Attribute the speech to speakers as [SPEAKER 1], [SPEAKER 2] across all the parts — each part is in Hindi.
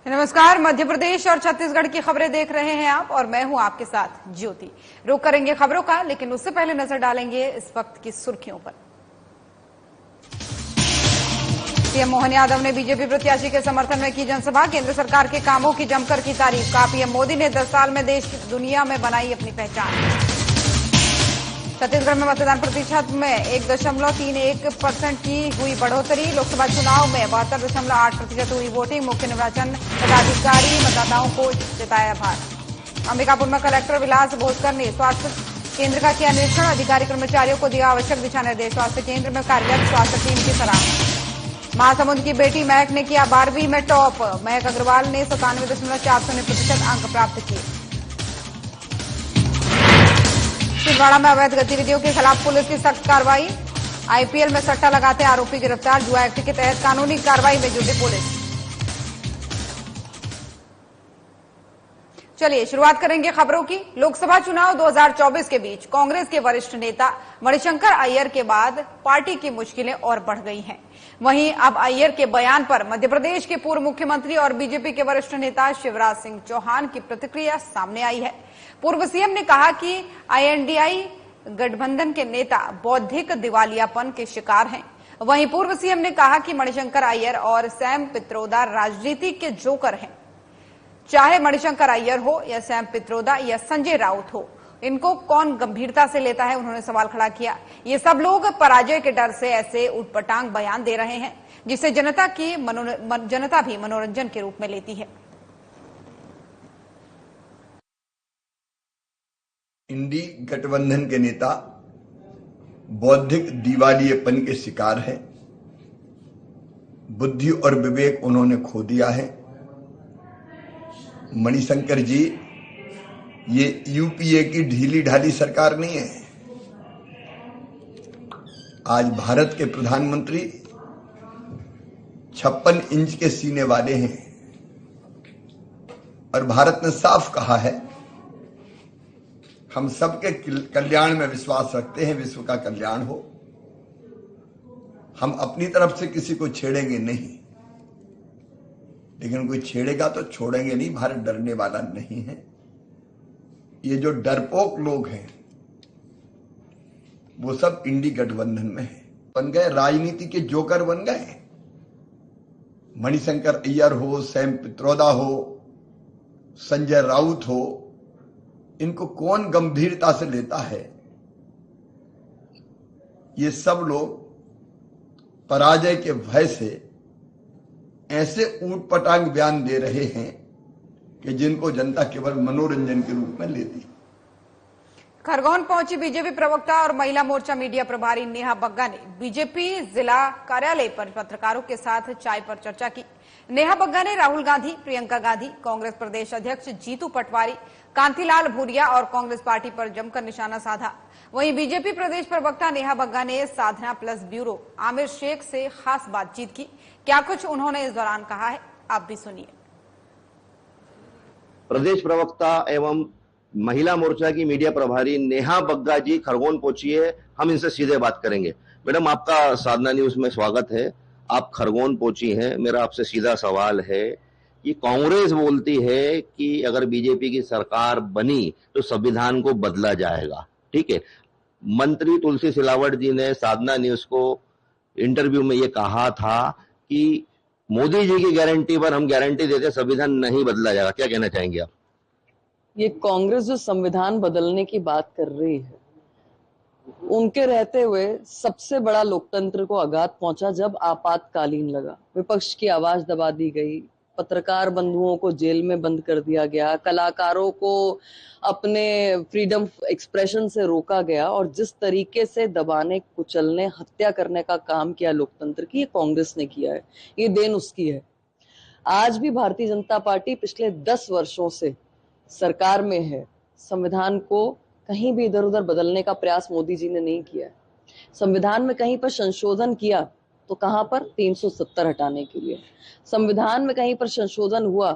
[SPEAKER 1] नमस्कार। मध्य प्रदेश और छत्तीसगढ़ की खबरें देख रहे हैं आप और मैं हूं आपके साथ ज्योति। रुक करेंगे खबरों का, लेकिन उससे पहले नजर डालेंगे इस वक्त की सुर्खियों पर। सीएम मोहन यादव ने बीजेपी प्रत्याशी के समर्थन में की जनसभा। केंद्र सरकार के कामों की जमकर की तारीफ। कहा पीएम मोदी ने 10 साल में देश की दुनिया में बनाई अपनी पहचान। छत्तीसगढ़ में मतदान प्रतिशत में 1.31% की हुई बढ़ोतरी। लोकसभा चुनाव में 72.8% हुई वोटिंग। मुख्य निर्वाचन पदाधिकारी मतदाताओं को जताया आभार। अंबिकापुर में कलेक्टर विलास भोसकर ने स्वास्थ्य केंद्र का किया निरीक्षण। अधिकारी कर्मचारियों को दिया आवश्यक दिशा निर्देश। स्वास्थ्य केंद्र में कार्यरत स्वास्थ्य टीम की सराहना। महासमुंद की बेटी महक ने किया 12वीं में टॉप। महक अग्रवाल ने 97.4% अंक प्राप्त किए। छिंदवाड़ा में अवैध गतिविधियों के खिलाफ पुलिस की सख्त कार्रवाई। आईपीएल में सट्टा लगाते आरोपी गिरफ्तार। जुआ एक्ट के तहत कानूनी कार्रवाई में जुटी पुलिस। चलिए शुरुआत करेंगे खबरों की। लोकसभा चुनाव 2024 के बीच कांग्रेस के वरिष्ठ नेता मणिशंकर अय्यर के बाद पार्टी की मुश्किलें और बढ़ गई हैं। वहीं अब अय्यर के बयान पर मध्य प्रदेश के पूर्व मुख्यमंत्री और बीजेपी के वरिष्ठ नेता शिवराज सिंह चौहान की प्रतिक्रिया सामने आई है। पूर्व सीएम ने कहा कि आईएनडीआई गठबंधन के नेता बौद्धिक दिवालियापन के शिकार हैं। वहीं पूर्व सीएम ने कहा कि मणिशंकर अय्यर और सैम पित्रोदा राजनीति के जोकर हैं। चाहे मणिशंकर अय्यर हो या सैम पित्रोदा या संजय राउत हो, इनको कौन गंभीरता से लेता है, उन्होंने सवाल खड़ा किया। ये सब लोग पराजय के डर से ऐसे उटपटांग बयान दे रहे हैं जिसे जनता भी मनोरंजन के रूप में लेती है।
[SPEAKER 2] इंडी गठबंधन के नेता बौद्धिक दिवालियेपन के शिकार हैं। बुद्धि और विवेक उन्होंने खो दिया है। मणिशंकर जी, ये यूपीए की ढीली ढाली सरकार नहीं है। आज भारत के प्रधानमंत्री 56 इंच के सीने वाले हैं और भारत ने साफ कहा है, हम सबके कल्याण में विश्वास रखते हैं, विश्व का कल्याण हो। हम अपनी तरफ से किसी को छेड़ेंगे नहीं, लेकिन कोई छेड़ेगा तो छोड़ेंगे नहीं। भारत डरने वाला नहीं है। ये जो डरपोक लोग हैं वो सब इंडी गठबंधन में है, बन गए राजनीति के जोकर बन गए। मणिशंकर अय्यर हो, सैम पित्रोदा हो, संजय राउत हो, इनको कौन गंभीरता से लेता है। ये सब लोग पराजय के भय से ऐसे ऊटपटांग बयान दे रहे हैं कि जिनको जनता केवल मनोरंजन के रूप में लेती है।
[SPEAKER 1] खरगोन पहुंची बीजेपी प्रवक्ता और महिला मोर्चा मीडिया प्रभारी नेहा बग्गा ने बीजेपी जिला कार्यालय पर पत्रकारों के साथ चाय पर चर्चा की। नेहा बग्गा ने राहुल गांधी, प्रियंका गांधी, कांग्रेस प्रदेश अध्यक्ष जीतू पटवारी, कांतिलाल भूरिया और कांग्रेस पार्टी पर जमकर निशाना साधा। वहीं बीजेपी प्रदेश प्रवक्ता नेहा बग्गा ने साधना प्लस ब्यूरो आमिर शेख से खास बातचीत की। क्या कुछ उन्होंने इस दौरान कहा है, आप भी सुनिए।
[SPEAKER 3] प्रदेश प्रवक्ता एवं महिला मोर्चा की मीडिया प्रभारी नेहा बग्गा जी खरगोन पहुंची है। हम इनसे सीधे बात करेंगे। मैडम, आपका साधना न्यूज में स्वागत है। आप खरगोन पहुंची हैं। मेरा आपसे सीधा सवाल है कि कांग्रेस बोलती है कि अगर बीजेपी की सरकार बनी तो संविधान को बदला जाएगा, ठीक है। मंत्री तुलसी सिलावट जी ने साधना न्यूज को इंटरव्यू में ये कहा था कि मोदी जी की गारंटी पर हम गारंटी देते संविधान नहीं बदला जाएगा। क्या कहना चाहेंगे आप?
[SPEAKER 4] ये कांग्रेस जो संविधान बदलने की बात कर रही है, उनके रहते हुए सबसे बड़ा लोकतंत्र को आघात पहुंचा जब आपातकालीन लगा। विपक्ष की आवाज दबा दी गई, पत्रकार बंधुओं को जेल में बंद कर दिया गया, कलाकारों को अपने फ्रीडम एक्सप्रेशन से रोका गया और जिस तरीके से दबाने, कुचलने, हत्या करने का काम किया लोकतंत्र की, ये कांग्रेस ने किया है। ये देन उसकी है। आज भी भारतीय जनता पार्टी पिछले 10 वर्षों से सरकार में है। संविधान को कहीं भी इधर उधर बदलने का प्रयास मोदी जी ने नहीं किया है। संविधान में कहीं पर संशोधन किया तो कहां पर 370 हटाने के लिए। संविधान में कहीं पर संशोधन हुआ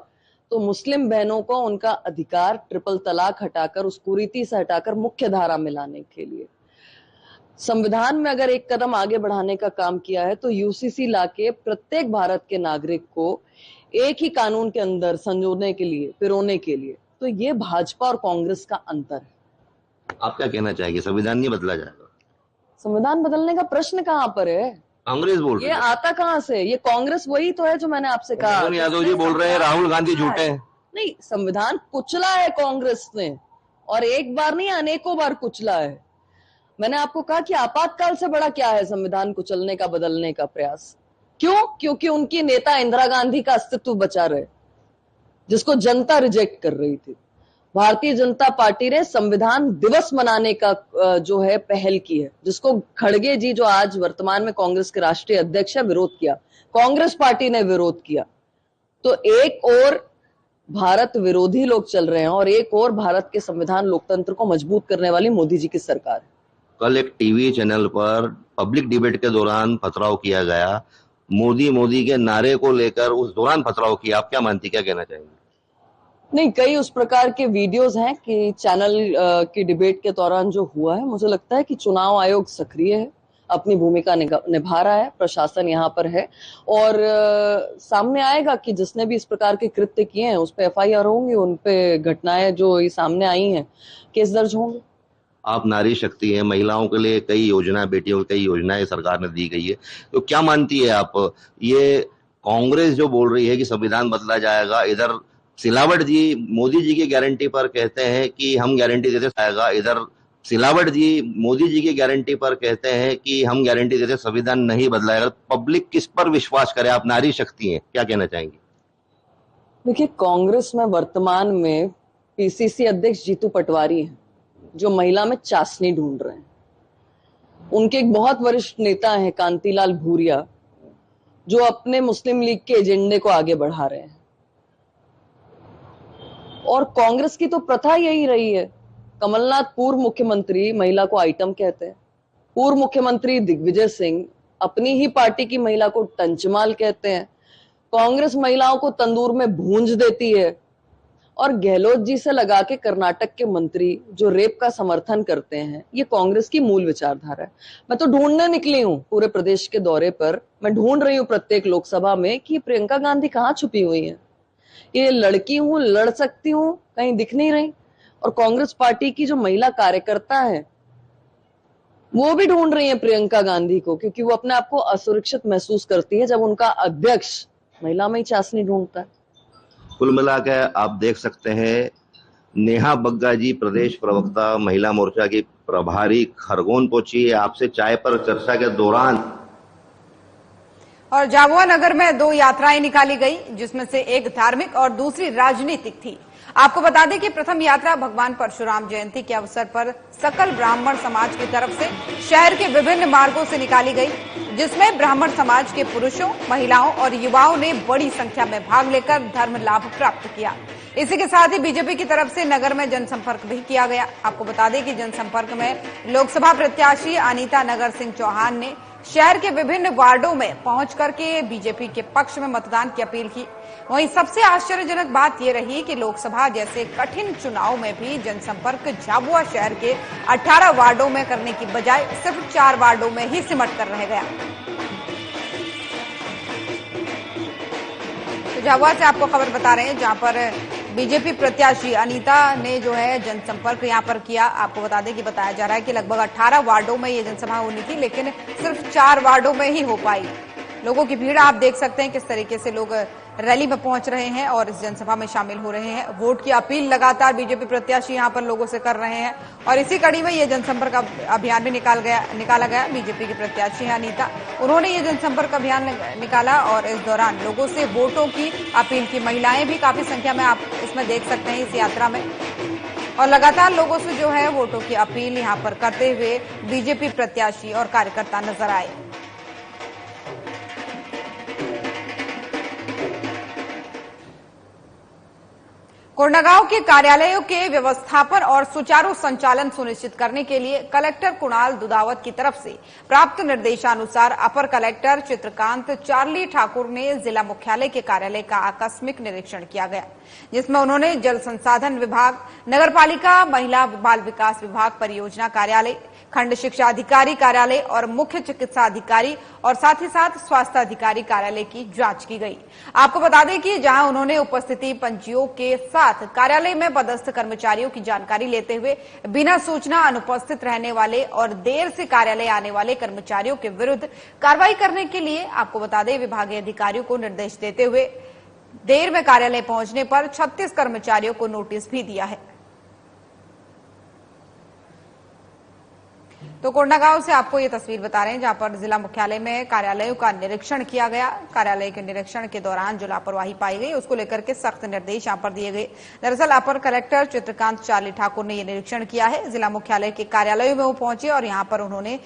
[SPEAKER 4] तो मुस्लिम बहनों को उनका अधिकार ट्रिपल तलाक हटाकर, उस कुरीति से हटाकर मुख्य धारा में लाने के लिए। संविधान में अगर एक कदम आगे बढ़ाने का काम किया है तो यूसीसी लाके प्रत्येक भारत के नागरिक को एक ही कानून के अंदर संजोने के लिए, पिरोने के लिए, तो ये भाजपा और कांग्रेस का अंतर है।
[SPEAKER 3] आप क्या कहना चाहेंगे? संविधान नहीं बदला जाएगा?
[SPEAKER 4] संविधान बदलने का प्रश्न कहां पर है?
[SPEAKER 3] कांग्रेस बोल रही
[SPEAKER 4] ये
[SPEAKER 3] है।
[SPEAKER 4] आता कहां से? ये कांग्रेस वही तो है जो मैंने आपसे कहा।
[SPEAKER 3] मोहन यादव जी बोल रहे हैं राहुल गांधी झूठे हैं।
[SPEAKER 4] नहीं, संविधान कुचला है कांग्रेस ने, और एक बार नहीं अनेकों बार कुचला है। मैंने आपको कहा कि आपातकाल से बड़ा क्या है संविधान कुचलने का, बदलने का प्रयास। क्यों? क्योंकि उनकी नेता इंदिरा गांधी का अस्तित्व बचा रहे, जिसको जनता रिजेक्ट कर रही थी। भारतीय जनता पार्टी ने संविधान दिवस मनाने का जो है पहल की है, जिसको खड़गे जी जो आज वर्तमान में कांग्रेस के राष्ट्रीय अध्यक्ष है, विरोध किया। कांग्रेस पार्टी ने विरोध किया। तो एक और भारत विरोधी लोग चल रहे हैं और एक और भारत के संविधान लोकतंत्र को मजबूत करने वाली मोदी जी की सरकार है।
[SPEAKER 3] कल एक टीवी चैनल पर पब्लिक डिबेट के दौरान पथराव किया गया, मोदी के नारे को लेकर उस दौरान पथराव किया। आप क्या मानती, क्या कहना चाहेंगे?
[SPEAKER 4] नहीं, कई उस प्रकार के वीडियोस हैं कि चैनल की डिबेट के दौरान जो हुआ है। मुझे लगता है कि चुनाव आयोग सक्रिय है, अपनी भूमिका निभा रहा है, प्रशासन यहाँ पर है और सामने आएगा कि जिसने भी इस प्रकार के कृत्य किए हैं उस पर एफआईआर होंगी, उन पे घटनाएं जो ये सामने आई हैं केस दर्ज होंगे।
[SPEAKER 3] आप नारी शक्ति हैं, महिलाओं के लिए कई योजना, बेटियों की कई योजनाएं सरकार ने दी गई है, तो क्या मानती है आप, ये कांग्रेस जो बोल रही है कि संविधान बदला जाएगा, इधर सिलावट जी मोदी जी की गारंटी पर कहते हैं कि हम गारंटी देते जाएगा, इधर सिलावट जी मोदी जी की गारंटी पर कहते हैं कि हम गारंटी देते संविधान नहीं बदलाएगा। पब्लिक किस पर विश्वास करे? आप नारी शक्ति हैं, क्या कहना चाहेंगे?
[SPEAKER 4] देखिए, कांग्रेस में वर्तमान में पीसीसी अध्यक्ष जीतू पटवारी हैं जो महिला में चाशनी ढूंढ रहे हैं। उनके एक बहुत वरिष्ठ नेता हैं कांतिलाल भूरिया, जो अपने मुस्लिम लीग के एजेंडे को आगे बढ़ा रहे हैं। और कांग्रेस की तो प्रथा यही रही है। कमलनाथ पूर्व मुख्यमंत्री महिला को आइटम कहते हैं, पूर्व मुख्यमंत्री दिग्विजय सिंह अपनी ही पार्टी की महिला को टंचमाल कहते हैं। कांग्रेस महिलाओं को तंदूर में भूंज देती है और गहलोत जी से लगा के कर्नाटक के मंत्री जो रेप का समर्थन करते हैं, ये कांग्रेस की मूल विचारधारा है। मैं तो ढूंढने निकली हूं पूरे प्रदेश के दौरे पर, मैं ढूंढ रही हूं प्रत्येक लोकसभा में कि प्रियंका गांधी कहाँ छुपी हुई है। ये लड़की हूं, लड़ सकती हूं, कहीं दिख नहीं रही। और कांग्रेस पार्टी की जो महिला कार्यकर्ता है वो भी ढूंढ रही है प्रियंका गांधी को, क्योंकि वो अपने आप को असुरक्षित महसूस करती है जब उनका अध्यक्ष महिला में ही चाशनी ढूंढता है।
[SPEAKER 3] कुल मिलाकर आप देख सकते हैं, नेहा बग्गा जी प्रदेश प्रवक्ता महिला मोर्चा की प्रभारी खरगोन पहुंची है आपसे चाय पर चर्चा के दौरान।
[SPEAKER 1] और झाबुआ नगर में 2 यात्राएं निकाली गई, जिसमें से एक धार्मिक और दूसरी राजनीतिक थी। आपको बता दें कि प्रथम यात्रा भगवान परशुराम जयंती के अवसर पर सकल ब्राह्मण समाज की तरफ से शहर के विभिन्न मार्गों से निकाली गई, जिसमें ब्राह्मण समाज के पुरुषों, महिलाओं और युवाओं ने बड़ी संख्या में भाग लेकर धर्म लाभ प्राप्त किया। इसी के साथ ही बीजेपी की तरफ से नगर में जनसंपर्क भी किया गया। आपको बता दें कि जनसंपर्क में लोकसभा प्रत्याशी अनीता नगर सिंह चौहान ने शहर के विभिन्न वार्डों में पहुंच करके बीजेपी के पक्ष में मतदान की अपील की। वहीं सबसे आश्चर्यजनक बात यह रही कि लोकसभा जैसे कठिन चुनाव में भी जनसंपर्क झाबुआ शहर के 18 वार्डों में करने की बजाय सिर्फ 4 वार्डों में ही सिमट कर रह गया। तो झाबुआ से आपको खबर बता रहे हैं, जहां पर बीजेपी प्रत्याशी अनीता ने जो है जनसंपर्क यहां पर किया। आपको बता दें कि बताया जा रहा है कि लगभग 18 वार्डों में ये जनसभा होनी थी, लेकिन सिर्फ 4 वार्डों में ही हो पाई। लोगों की भीड़ आप देख सकते हैं किस तरीके से लोग रैली में पहुंच रहे हैं और इस जनसभा में शामिल हो रहे हैं। वोट की अपील लगातार बीजेपी प्रत्याशी यहां पर लोगों से कर रहे हैं और इसी कड़ी में ये जनसंपर्क अभियान भी निकाला गया। बीजेपी के प्रत्याशी हैं अनीता, उन्होंने ये जनसंपर्क अभियान निकाला और इस दौरान लोगों से वोटों की अपील की। महिलाएं भी काफी संख्या में आप इसमें देख सकते हैं इस यात्रा में, और लगातार लोगों से जो है वोटों की अपील यहां पर करते हुए बीजेपी प्रत्याशी और कार्यकर्ता नजर आए। कोंडागांव के कार्यालयों के व्यवस्थापन और सुचारू संचालन सुनिश्चित करने के लिए कलेक्टर कुणाल दुधावत की तरफ से प्राप्त निर्देशानुसार अपर कलेक्टर चित्रकांत चार्ली ठाकुर ने जिला मुख्यालय के कार्यालय का आकस्मिक निरीक्षण किया गया, जिसमें उन्होंने जल संसाधन विभाग, नगरपालिका, महिला बाल विकास विभाग, परियोजना कार्यालय, खंड शिक्षा अधिकारी कार्यालय और मुख्य चिकित्सा अधिकारी और साथ ही साथ स्वास्थ्य अधिकारी कार्यालय की जांच की गई। आपको बता दें कि जहां उन्होंने उपस्थिति पंजियों के साथ कार्यालय में पदस्थ कर्मचारियों की जानकारी लेते हुए बिना सूचना अनुपस्थित रहने वाले और देर से कार्यालय आने वाले कर्मचारियों के विरुद्ध कार्रवाई करने के लिए आपको बता दें विभागीय अधिकारियों को निर्देश देते हुए देर में कार्यालय पहुंचने पर 36 कर्मचारियों को नोटिस भी दिया है। तो कोंडागांव से आपको ये तस्वीर बता रहे हैं जहां पर जिला मुख्यालय में कार्यालयों का निरीक्षण किया गया। कार्यालय के निरीक्षण के दौरान जो लापरवाही पाई गई उसको लेकर के सख्त निर्देश यहां पर दिए गए। दरअसल अपर कलेक्टर चित्रकांत चार्ली ठाकुर ने ये निरीक्षण किया है। जिला मुख्यालय के कार्यालयों में वो पहुंचे और यहां पर उन्होंने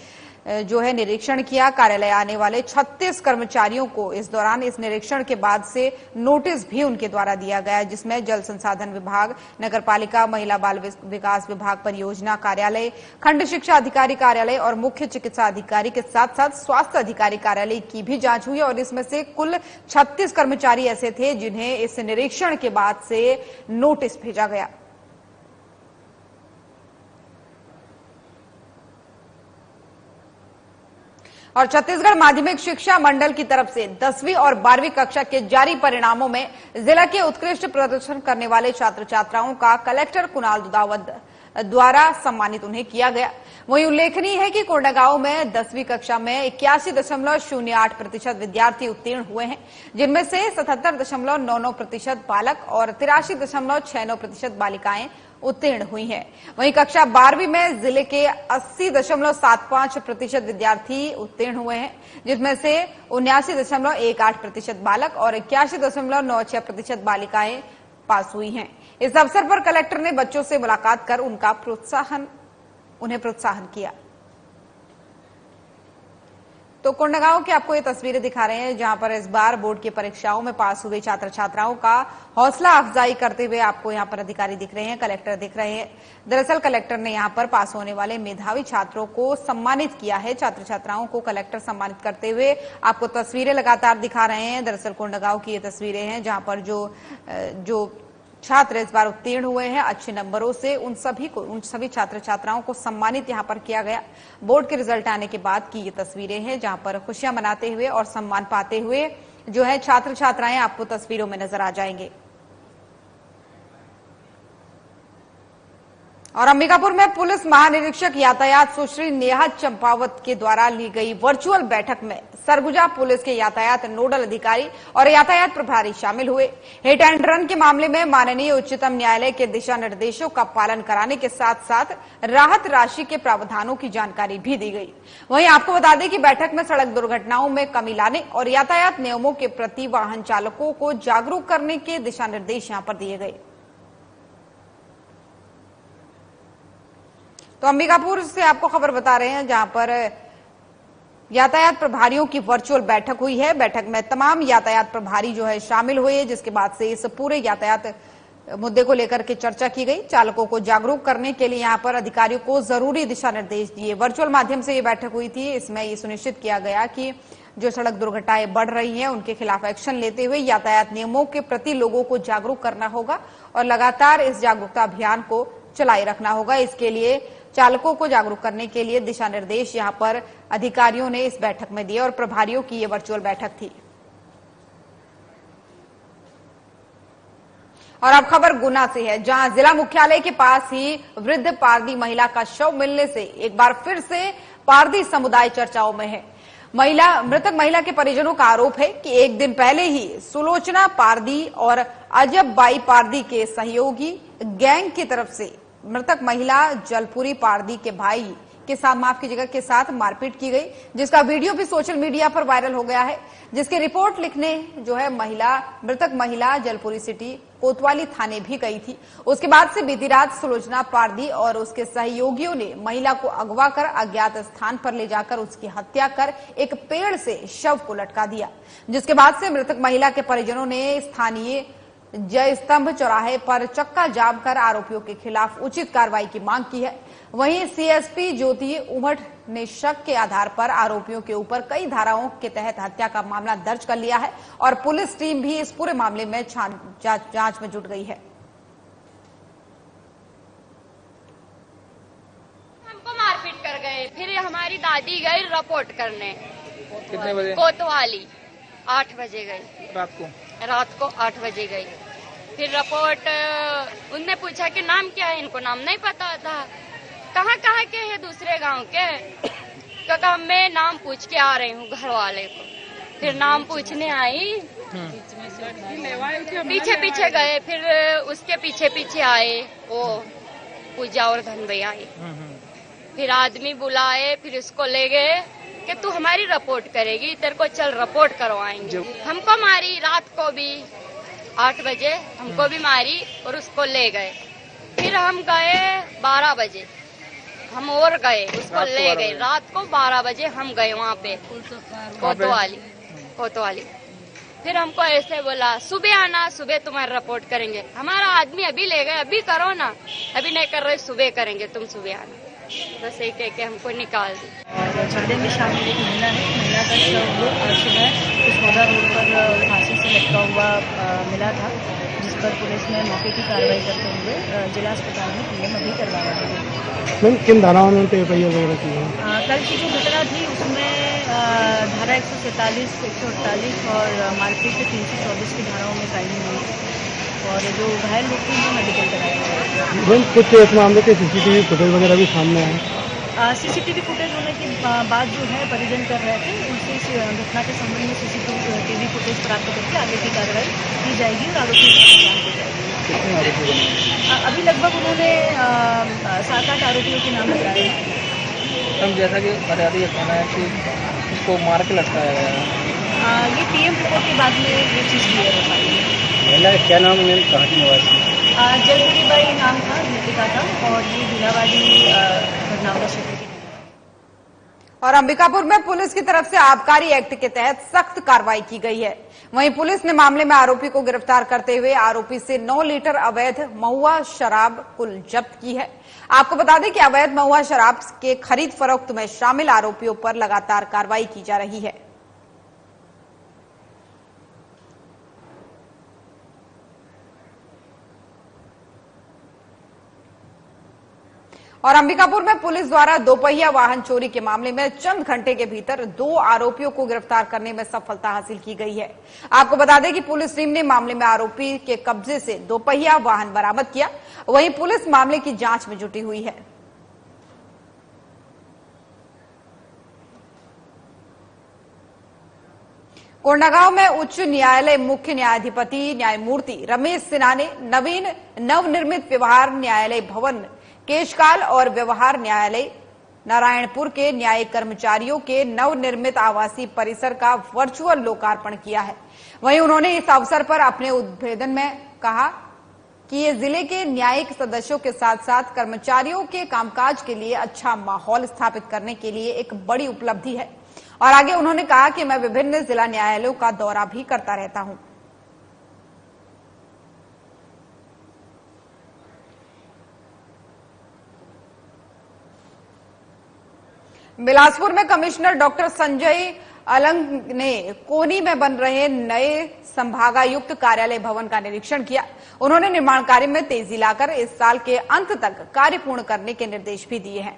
[SPEAKER 1] जो है निरीक्षण किया। कार्यालय आने वाले 36 कर्मचारियों को इस दौरान इस निरीक्षण के बाद से नोटिस भी उनके द्वारा दिया गया, जिसमें जल संसाधन विभाग, नगरपालिका, महिला बाल विकास विभाग, परियोजना कार्यालय, खंड शिक्षा अधिकारी कार्यालय और मुख्य चिकित्सा अधिकारी के साथ साथ स्वास्थ्य अधिकारी कार्यालय की भी जांच हुई और इसमें से कुल 36 कर्मचारी ऐसे थे जिन्हें इस निरीक्षण के बाद से नोटिस भेजा गया। और छत्तीसगढ़ माध्यमिक शिक्षा मंडल की तरफ से 10वीं और 12वीं कक्षा के जारी परिणामों में जिला के उत्कृष्ट प्रदर्शन करने वाले छात्र छात्राओं का कलेक्टर कुणाल दुधावत द्वारा सम्मानित उन्हें किया गया। वहीं उल्लेखनीय है कि कोंडागांव में 10वीं कक्षा में 81.08% विद्यार्थी उत्तीर्ण हुए हैं, जिनमें से 77.99% बालक और 83.69% बालिकाएं उत्तीर्ण हुई हैं। वहीं कक्षा 12वीं में जिले के 80.75% विद्यार्थी उत्तीर्ण हुए हैं, जिसमें से 79.18% बालक और 81.96% बालिकाएं पास हुई हैं। इस अवसर पर कलेक्टर ने बच्चों से मुलाकात कर उन्हें प्रोत्साहन किया। तो कोंडागांव की आपको ये तस्वीरें दिखा रहे हैं जहां पर इस बार बोर्ड की परीक्षाओं में पास हुए छात्र छात्राओं का हौसला अफजाई करते हुए आपको यहां पर अधिकारी दिख रहे हैं, कलेक्टर दिख रहे हैं। दरअसल कलेक्टर ने यहां पर पास होने वाले मेधावी छात्रों को सम्मानित किया है। छात्र छात्राओं को कलेक्टर सम्मानित करते हुए आपको तस्वीरें लगातार दिखा रहे हैं। दरअसल कोंडागांव की ये तस्वीरें हैं जहां पर जो छात्र इस बार उत्तीर्ण हुए हैं अच्छे नंबरों से, उन सभी छात्र छात्राओं को सम्मानित यहां पर किया गया। बोर्ड के रिजल्ट आने के बाद की ये तस्वीरें हैं जहां पर खुशियां मनाते हुए और सम्मान पाते हुए जो है छात्र छात्राएं आपको तस्वीरों में नजर आ जाएंगे। और अंबिकापुर में पुलिस महानिरीक्षक यातायात सुश्री नेहा चंपावत के द्वारा ली गई वर्चुअल बैठक में सरगुजा पुलिस के यातायात नोडल अधिकारी और यातायात प्रभारी शामिल हुए। हिट एंड रन के मामले में माननीय उच्चतम न्यायालय के दिशा निर्देशों का पालन कराने के साथ साथ राहत राशि के प्रावधानों की जानकारी भी दी गई। वहीं आपको बता दें कि बैठक में सड़क दुर्घटनाओं में कमी लाने और यातायात नियमों के प्रति वाहन चालकों को जागरूक करने के दिशा निर्देश यहां पर दिए गए। तो अंबिकापुर से आपको खबर बता रहे हैं जहां पर यातायात प्रभारियों की वर्चुअल बैठक हुई है। बैठक में तमाम यातायात प्रभारी जो है शामिल हुए, जिसके बाद से इस पूरे यातायात मुद्दे को लेकर के चर्चा की गई। चालकों को जागरूक करने के लिए यहां पर अधिकारियों को जरूरी दिशा निर्देश दिए। वर्चुअल माध्यम से ये बैठक हुई थी। इसमें ये सुनिश्चित किया गया कि जो सड़क दुर्घटनाएं बढ़ रही हैं उनके खिलाफ एक्शन लेते हुए यातायात नियमों के प्रति लोगों को जागरूक करना होगा और लगातार इस जागरूकता अभियान को चलाए रखना होगा। इसके लिए चालकों को जागरूक करने के लिए दिशा निर्देश यहां पर अधिकारियों ने इस बैठक में दिए और प्रभारियों की ये वर्चुअल बैठक थी। और अब खबर गुना से है जहां जिला मुख्यालय के पास ही वृद्ध पारदी महिला का शव मिलने से एक बार फिर से पारदी समुदाय चर्चाओं में है। मृतक महिला के परिजनों का आरोप है कि एक दिन पहले ही सुलोचना पारदी और अजब बाई पारदी के सहयोगी गैंग की तरफ से मृतक महिला जलपुरी पारदी के भाई के साथ के साथ मारपीट की गई, जिसका वीडियो भी सोशल मीडिया पर वायरल हो गया है। जिसकी रिपोर्ट लिखने जो है मृतक महिला जलपुरी सिटी कोतवाली थाने भी गई थी। उसके बाद से बीती रात सुलोचना पारदी और उसके सहयोगियों ने महिला को अगवा कर अज्ञात स्थान पर ले जाकर उसकी हत्या कर एक पेड़ से शव को लटका दिया। जिसके बाद से मृतक महिला के परिजनों ने स्थानीय जय स्तंभ चौराहे पर चक्का जाम कर आरोपियों के खिलाफ उचित कार्रवाई की मांग की है। वहीं सीएसपी ज्योति उमठ ने शक के आधार पर आरोपियों के ऊपर कई धाराओं के तहत हत्या का मामला दर्ज कर लिया है और पुलिस टीम भी इस पूरे मामले में जांच में जुट गई है।
[SPEAKER 5] हमको मारपीट कर गए दादी गई रिपोर्ट करने।
[SPEAKER 6] कितने बजे?
[SPEAKER 5] कोतवाली 8 बजे गई।
[SPEAKER 6] रात को
[SPEAKER 5] 8 बजे गई। फिर रिपोर्ट उनने पूछा कि नाम क्या है, इनको नाम नहीं पता था। कहाँ के है, दूसरे गांव के। क्योंकि मैं नाम पूछ के आ रही हूँ घर वाले को। फिर नाम पूछने आई, पीछे गए, फिर उसके पीछे आए वो पूजा और धन भैया आए। फिर आदमी बुलाए, फिर उसको ले गए कि तू हमारी रिपोर्ट करेगी, तेरे को चल रिपोर्ट करवाएंगे। हमको मारी रात को भी 8 बजे, हमको भी मारी और उसको ले गए। फिर हम गए 12 बजे, हम और गए, उसको ले गए। रात को 12 बजे हम गए वहाँ पे कोतवाली। फिर हमको ऐसे बोला सुबह आना, सुबह तुम्हारी रिपोर्ट करेंगे। हमारा आदमी अभी ले गए, अभी करो ना, अभी नहीं कर रहे, सुबह करेंगे, तुम सुबह आना। बस यही कह के हमको निकाल दी।
[SPEAKER 7] और झगड़े में शामिल एक महिला है। महिला का शव आज सुबह कुशमोदा रोड पर फांसी से लटका हुआ मिला था, जिस पर पुलिस ने मौके की कार्रवाई करते हुए जिला अस्पताल में पीएम अभी करवाया है।
[SPEAKER 6] मैम किन धाराओं में एफआईआर वगैरह की है?
[SPEAKER 7] कल की जो घटना थी उसमें धारा 147, 148 और मारपीट के 324 की धाराओं में कायमी हुई और जो घायल लोग थे उन्हें मेडिकल कराया गया।
[SPEAKER 6] मैम कुछ इस मामले के सीसीटीवी फुटेज वगैरह भी सामने आए?
[SPEAKER 7] सीसीटीवी फुटेज होने के बाद जो है परिजन कर रहे थे, उनसे इस घटना के संबंध में सीसीटीवी फुटेज प्राप्त करके आगे की कार्रवाई की जाएगी और आरोपी की पहचान की जाएगी।
[SPEAKER 6] कितने आरोपी बने?
[SPEAKER 7] अभी लगभग उन्होंने 7-8 आरोपियों के नाम बताए हैं।
[SPEAKER 6] हम जैसा कि फरियादी ये कहना है कि उसको मार के लटकाया गया है।
[SPEAKER 7] ये पीएम रिपोर्ट के बाद में ये चीज़ क्लियर हो पाई है।
[SPEAKER 6] महिला का क्या नाम है? कहाँ की निवासी?
[SPEAKER 7] जलपुरी बाई नाम था, मृतिका था और ये भीलावाड़ी घटनावला क्षेत्र की।
[SPEAKER 1] और अंबिकापुर में पुलिस की तरफ से आबकारी एक्ट के तहत सख्त कार्रवाई की गई है। वहीं पुलिस ने मामले में आरोपी को गिरफ्तार करते हुए आरोपी से 9 लीटर अवैध महुआ शराब कुल जब्त की है। आपको बता दें कि अवैध महुआ शराब के खरीद फरोख्त में शामिल आरोपियों पर लगातार कार्रवाई की जा रही है। और अंबिकापुर में पुलिस द्वारा दोपहिया वाहन चोरी के मामले में चंद घंटे के भीतर 2 आरोपियों को गिरफ्तार करने में सफलता हासिल की गई है। आपको बता दें कि पुलिस टीम ने मामले में आरोपी के कब्जे से दोपहिया वाहन बरामद किया। वहीं पुलिस मामले की जांच में जुटी हुई है। कोंडागांव में उच्च न्यायालय मुख्य न्यायाधिपति न्यायमूर्ति रमेश सिन्हा ने नवनिर्मित व्यवहार न्यायालय भवन, केशकाल और व्यवहार न्यायालय नारायणपुर के न्यायिक कर्मचारियों के नवनिर्मित आवासीय परिसर का वर्चुअल लोकार्पण किया है। वहीं उन्होंने इस अवसर पर अपने उद्बोधन में कहा कि ये जिले के न्यायिक सदस्यों के साथ साथ कर्मचारियों के कामकाज के लिए अच्छा माहौल स्थापित करने के लिए एक बड़ी उपलब्धि है। और आगे उन्होंने कहा कि मैं विभिन्न जिला न्यायालयों का दौरा भी करता रहता हूं। बिलासपुर में कमिश्नर डॉक्टर संजय अलंग ने कोनी में बन रहे नए संभागायुक्त कार्यालय भवन का निरीक्षण किया। उन्होंने निर्माण कार्य में तेजी लाकर इस साल के अंत तक कार्य पूर्ण करने के निर्देश भी दिए हैं।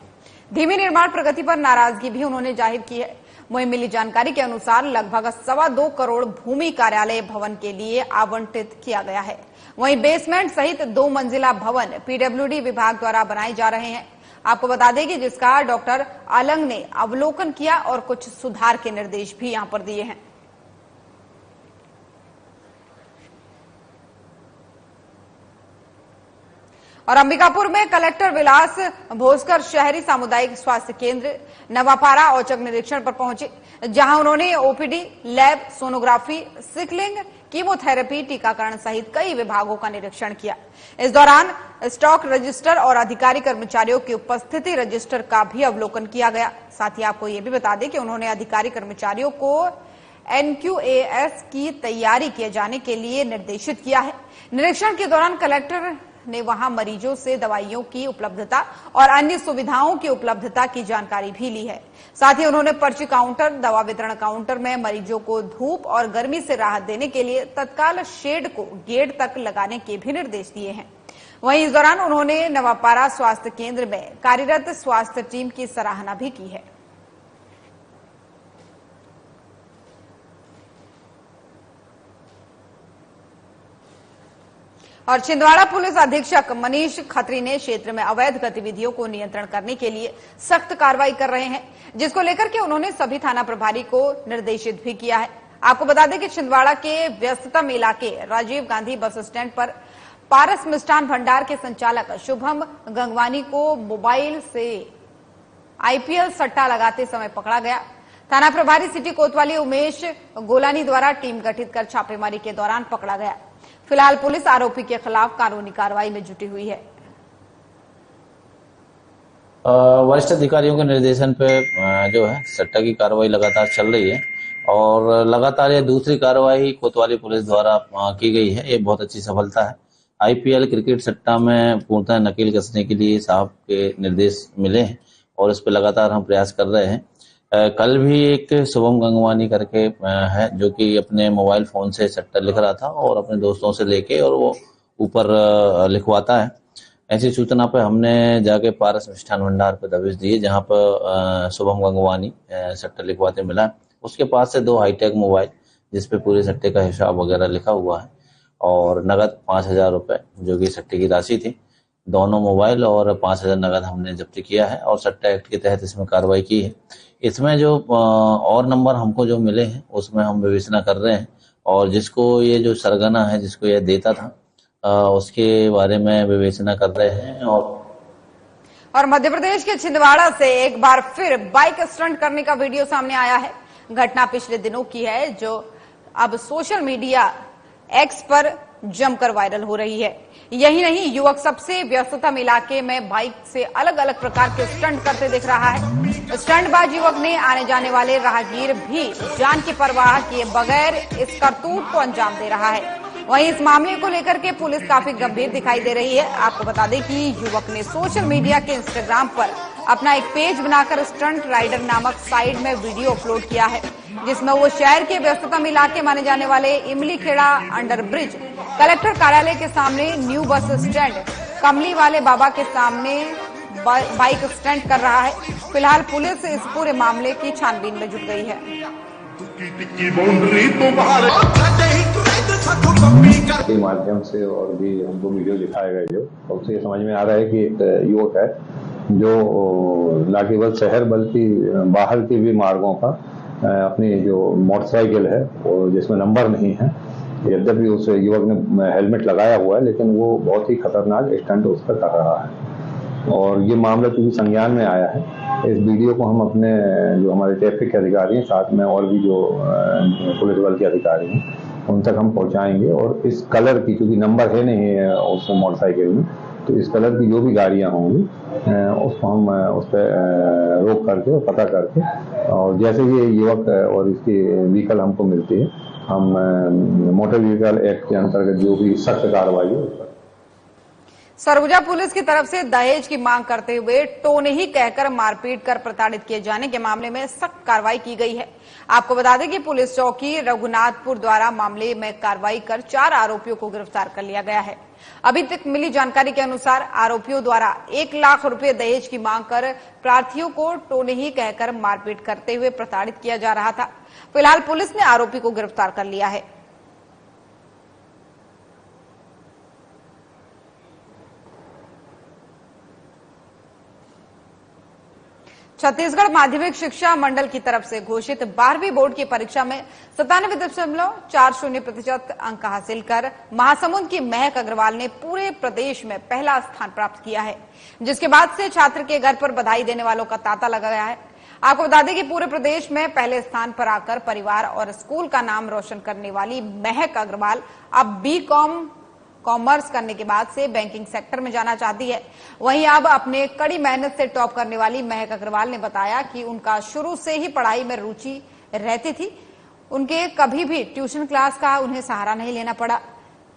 [SPEAKER 1] धीमी निर्माण प्रगति पर नाराजगी भी उन्होंने जाहिर की है। वहीं मिली जानकारी के अनुसार लगभग 2.25 करोड़ भूमि कार्यालय भवन के लिए आवंटित किया गया है। वहीं बेसमेंट सहित 2 मंजिला भवन पीडब्ल्यूडी विभाग द्वारा बनाए जा रहे हैं। आपको बता दें कि जिसका डॉक्टर अलंग ने अवलोकन किया और कुछ सुधार के निर्देश भी यहां पर दिए हैं। और अंबिकापुर में कलेक्टर विलास भोसकर शहरी सामुदायिक स्वास्थ्य केंद्र नवापारा औचक निरीक्षण पर पहुंचे, जहां उन्होंने OPD, lab, sonography, sickling, chemotherapy, टीकाकरण सहित कई विभागों का निरीक्षण किया। इस दौरान स्टॉक रजिस्टर और अधिकारी कर्मचारियों की उपस्थिति रजिस्टर का भी अवलोकन किया गया। साथ ही आपको ये भी बता दें कि उन्होंने अधिकारी कर्मचारियों को NQAS की तैयारी किए जाने के लिए निर्देशित किया है। निरीक्षण के दौरान कलेक्टर ने वहां मरीजों से दवाइयों की उपलब्धता और अन्य सुविधाओं की उपलब्धता की जानकारी भी ली है। साथ ही उन्होंने पर्ची काउंटर, दवा वितरण काउंटर में मरीजों को धूप और गर्मी से राहत देने के लिए तत्काल शेड को गेट तक लगाने के भी निर्देश दिए हैं। वहीं इस दौरान उन्होंने नवापारा स्वास्थ्य केंद्र में कार्यरत स्वास्थ्य टीम की सराहना भी की है। और छिंदवाड़ा पुलिस अधीक्षक मनीष खत्री ने क्षेत्र में अवैध गतिविधियों को नियंत्रण करने के लिए सख्त कार्रवाई कर रहे हैं, जिसको लेकर के उन्होंने सभी थाना प्रभारी को निर्देशित भी किया है। आपको बता दें कि छिंदवाड़ा के व्यस्ततम इलाके राजीव गांधी बस स्टैंड पर पारस मिष्ठान भंडार के संचालक शुभम गंगवानी को मोबाइल से आईपीएल सट्टा लगाते समय पकड़ा गया। थाना प्रभारी सिटी कोतवाली उमेश गोलानी द्वारा टीम गठित कर छापेमारी के दौरान पकड़ा गया। फिलहाल पुलिस आरोपी के खिलाफ कानूनी कार्रवाई में जुटी हुई है।
[SPEAKER 8] वरिष्ठ अधिकारियों के निर्देशन पे जो है सट्टा की कार्रवाई लगातार चल रही है और लगातार ये दूसरी कार्रवाई कोतवाली पुलिस द्वारा की गई है। ये बहुत अच्छी सफलता है। आईपीएल क्रिकेट सट्टा में पूर्णतः नकेल कसने के लिए साहब के निर्देश मिले हैं और इस पर लगातार हम प्रयास कर रहे हैं। कल भी एक शुभम गंगवानी करके है जो कि अपने मोबाइल फोन से सट्टा लिख रहा था और अपने दोस्तों से लेके और वो ऊपर लिखवाता है। ऐसी सूचना पर हमने जाके पारस मिष्ठान भंडार पर दबिश दी, जहां पर शुभम गंगवानी सट्टा लिखवाते मिला। उसके पास से 2 हाईटेक मोबाइल जिसपे पूरे सट्टे का हिसाब वगैरह लिखा हुआ है और नगद 5,000 रुपए जो कि सट्टे की राशि थी। दोनों मोबाइल और 5,000 नगद हमने जब्त किया है और सट्टा एक्ट के तहत इसमें कार्रवाई की है। इसमें जो और नंबर हमको जो मिले हैं उसमें हम विवेचना कर रहे हैं और जिसको ये जो सरगना है जिसको ये देता था उसके बारे में विवेचना कर रहे हैं। और
[SPEAKER 1] मध्य प्रदेश के छिंदवाड़ा से एक बार फिर बाइक स्टंट करने का वीडियो सामने आया है। घटना पिछले दिनों की है जो अब सोशल मीडिया एक्स पर जमकर वायरल हो रही है। यही नहीं, युवक सबसे व्यस्ततम इलाके में बाइक से अलग अलग प्रकार के स्टंट करते दिख रहा है। स्टंटबाज युवक ने आने जाने वाले राहगीर भी जान की परवाह किए बगैर इस करतूत को अंजाम दे रहा है। वहीं इस मामले को लेकर के पुलिस काफी गंभीर दिखाई दे रही है। आपको बता दें कि युवक ने सोशल मीडिया के इंस्टाग्राम पर अपना एक पेज बनाकर स्टंट राइडर नामक साइट में वीडियो अपलोड किया है, जिसमें वो शहर के व्यस्ततम इलाके माने जाने वाले इमली खेड़ा अंडर ब्रिज, कलेक्टर कार्यालय के सामने, न्यू बस स्टैंड, कमली वाले बाबा के सामने बाइक स्टंट कर रहा है। फिलहाल पुलिस इस पूरे मामले की छानबीन में जुट गई है।
[SPEAKER 9] के माध्यम से और भी हमको वीडियो दिखाए गए जो उससे ये समझ में आ रहा है कि एक युवक है जो न केवल शहर बल्कि बाहर के भी मार्गों पर अपनी जो मोटरसाइकिल है और जिसमें नंबर नहीं है, यद्यपि उस युवक ने हेलमेट लगाया हुआ है लेकिन वो बहुत ही खतरनाक स्टंट उस पर कर रहा है। और ये मामला क्योंकि संज्ञान में आया है, इस वीडियो को हम अपने जो हमारे ट्रैफिक के अधिकारी हैं साथ में और भी जो पुलिस बल के अधिकारी हैं उन तक हम पहुंचाएंगे और इस कलर की, क्योंकि नंबर है नहीं है उस मोटरसाइकिल में, तो इस कलर की जो भी गाड़ियां होंगी उसको हम उस पर रोक करके पता करके और जैसे ये युवक और इसकी व्हीकल हमको मिलती है हम मोटर व्हीकल एक्ट के अंतर्गत जो भी सख्त कार्रवाई है उस पर।
[SPEAKER 1] सरगुजा पुलिस की तरफ से दहेज की मांग करते हुए टोने ही कहकर मारपीट कर प्रताड़ित किए जाने के मामले में सख्त कार्रवाई की गई है। आपको बता दें कि पुलिस चौकी रघुनाथपुर द्वारा मामले में कार्रवाई कर 4 आरोपियों को गिरफ्तार कर लिया गया है। अभी तक मिली जानकारी के अनुसार आरोपियों द्वारा 1 लाख रुपए दहेज की मांग कर प्रार्थियों को टोने ही कहकर मारपीट करते हुए प्रताड़ित किया जा रहा था। फिलहाल पुलिस ने आरोपी को गिरफ्तार कर लिया है। छत्तीसगढ़ माध्यमिक शिक्षा मंडल की तरफ से घोषित 12वीं बोर्ड की परीक्षा में 97.40% अंक हासिल कर महासमुंद की महक अग्रवाल ने पूरे प्रदेश में पहला स्थान प्राप्त किया है, जिसके बाद से छात्र के घर पर बधाई देने वालों का तांता लगा गया है। आपको बता दें कि पूरे प्रदेश में पहले स्थान पर आकर परिवार और स्कूल का नाम रोशन करने वाली महक अग्रवाल अब बीकॉम कॉमर्स करने के बाद से बैंकिंग सेक्टर में जाना चाहती है। वहीं अब अपने कड़ी मेहनत से टॉप करने वाली महक अग्रवाल ने बताया कि उनका शुरू से ही पढ़ाई में रुचि रहती थी। उनके कभी भी ट्यूशन क्लास का उन्हें सहारा नहीं लेना पड़ा।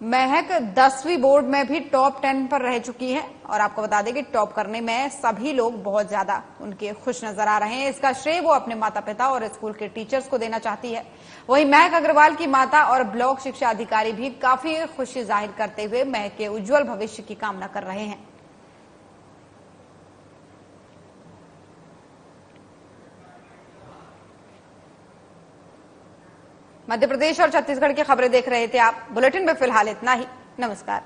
[SPEAKER 1] महक 10वीं बोर्ड में भी टॉप 10 पर रह चुकी है और आपको बता दें कि टॉप करने में सभी लोग बहुत ज्यादा उनके खुश नजर आ रहे हैं। इसका श्रेय वो अपने माता पिता और स्कूल के टीचर्स को देना चाहती है। वहीं महक अग्रवाल की माता और ब्लॉक शिक्षा अधिकारी भी काफी खुशी जाहिर करते हुए महक के उज्जवल भविष्य की कामना कर रहे हैं। मध्य प्रदेश और छत्तीसगढ़ की खबरें देख रहे थे आप। बुलेटिन में फिलहाल इतना ही। नमस्कार।